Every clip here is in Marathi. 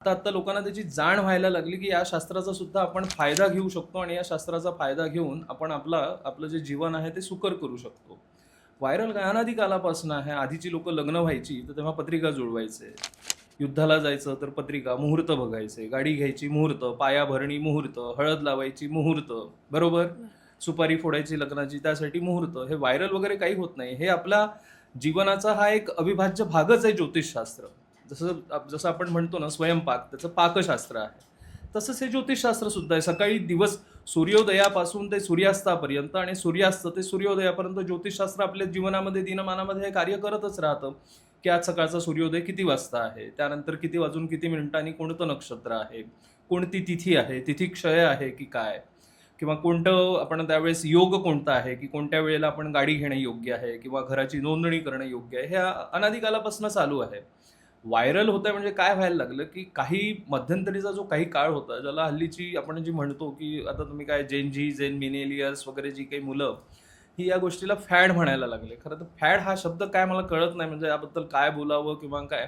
आता लोकांना त्याची जाण व्हायला लागली की या शास्त्राचा सुद्धा आपण फायदा घेऊ शकतो आणि या शास्त्राचा फायदा घेऊन आपण आपलं जे जीवन आहे ते सुकर करू शकतो. व्हायरल काय अनादी कालापासून आहे. आधीची लोक लग्न व्हायची तर तेव्हा पत्रिका जुळवायचे, युद्धाला जायचं तर पत्रिका, मुहूर्त बघायचे, गाडी घ्यायची मुहूर्त, पायाभरणी मुहूर्त, हळद लावायची मुहूर्त, बरोबर, सुपारी फोडायची लग्नाची त्यासाठी मुहूर्त. हे व्हायरल वगैरे काही होत नाही. हे आपला जीवनाचा हा एक अविभाज्य भागच आहे ज्योतिषशास्त्र. जसं जसं आपण म्हणतो ना स्वयंपाक, त्याचं पाकशास्त्र आहे, तसंच हे ज्योतिषशास्त्र सुद्धा आहे. सकाळी दिवस सूर्योदयापासून ते सूर्यास्तापर्यंत आणि सूर्यास्त ते सूर्योदयापर्यंत ज्योतिषशास्त्र आपल्या जीवनामध्ये दिनमानामध्ये हे कार्य करतच राहतं की आज सकाळचा सूर्योदय किती वाजता आहे, त्यानंतर किती वाजून किती मिनिटांनी कोणतं नक्षत्र आहे, कोणती तिथी आहे, तिथी क्षय आहे की काय, किंवा कोणतं आपण त्यावेळेस योग कोणता आहे की कोणत्या वेळेला आपण गाडी घेणं योग्य आहे किंवा घराची नोंदणी करणं योग्य आहे. हे अनादिकालापासून चालू आहे. व्हायरल होत आहे म्हणजे काय व्हायला लागलं की काही मध्यंतरीचा जो काही काळ होता, ज्याला हल्लीची आपण जी म्हणतो की आता तुम्ही काय जेन मिलेनियल्स वगैरे जी काही मुलं ही या गोष्टीला फॅड म्हणायला लागले. खरं तर फॅड हा शब्द काय मला कळत नाही, म्हणजे याबद्दल काय बोलावं किंवा काय.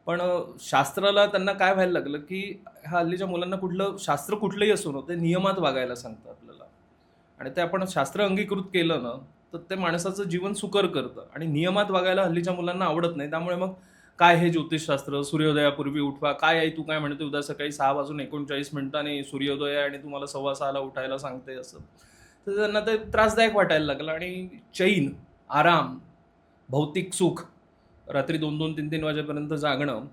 पण शास्त्राला त्यांना काय व्हायला लागलं की ह्या हल्लीच्या मुलांना कुठलं शास्त्र कुठलंही असो ना ते नियमात वागायला सांगतं आपल्याला, आणि ते आपण शास्त्र अंगीकृत केलं ना तर ते माणसाचं जीवन सुकर करतं. आणि नियमात वागायला हल्लीच्या मुलांना आवडत नाही. त्यामुळे मग काय हे ज्योतिषशास्त्र, सूर्योदयापूर्वी उठवा, काय आई तू काय म्हणते, उद्या सकाळी 6:39 सूर्योदय आणि तुम्हाला 6:15 उठायला सांगते असं. तर त्यांना ते त्रासदायक वाटायला लागलं. आणि चैन, आराम, भौतिक सुख, रात्री 2-2, 3-3 वाजेपर्यंत जागणं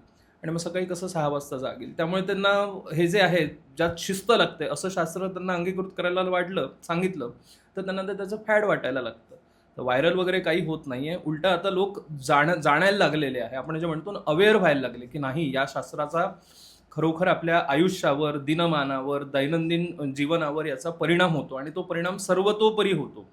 आणि मग सकाळी कसं 6 वाजता जागेल. त्यामुळे त्यांना हे जे आहे ज्यात शिस्त लागते असं शास्त्र त्यांना अंगीकृत करायला सांगितलं तर त्यांना ते त्याचं फॅड वाटायला लागतं. तर व्हायरल वगैरे काही होत नाहीये. उलटा आता लोक जाणायला लागलेले आहे. आपण जे म्हणतो ना अवेअर व्हायला लागले की नाही, या शास्त्राचा खरोखर आपल्या आयुष्यावर, दिनमानावर, दैनंदिन जीवनावर याचा परिणाम होतो आणि तो परिणाम सर्वतोपरी होतो.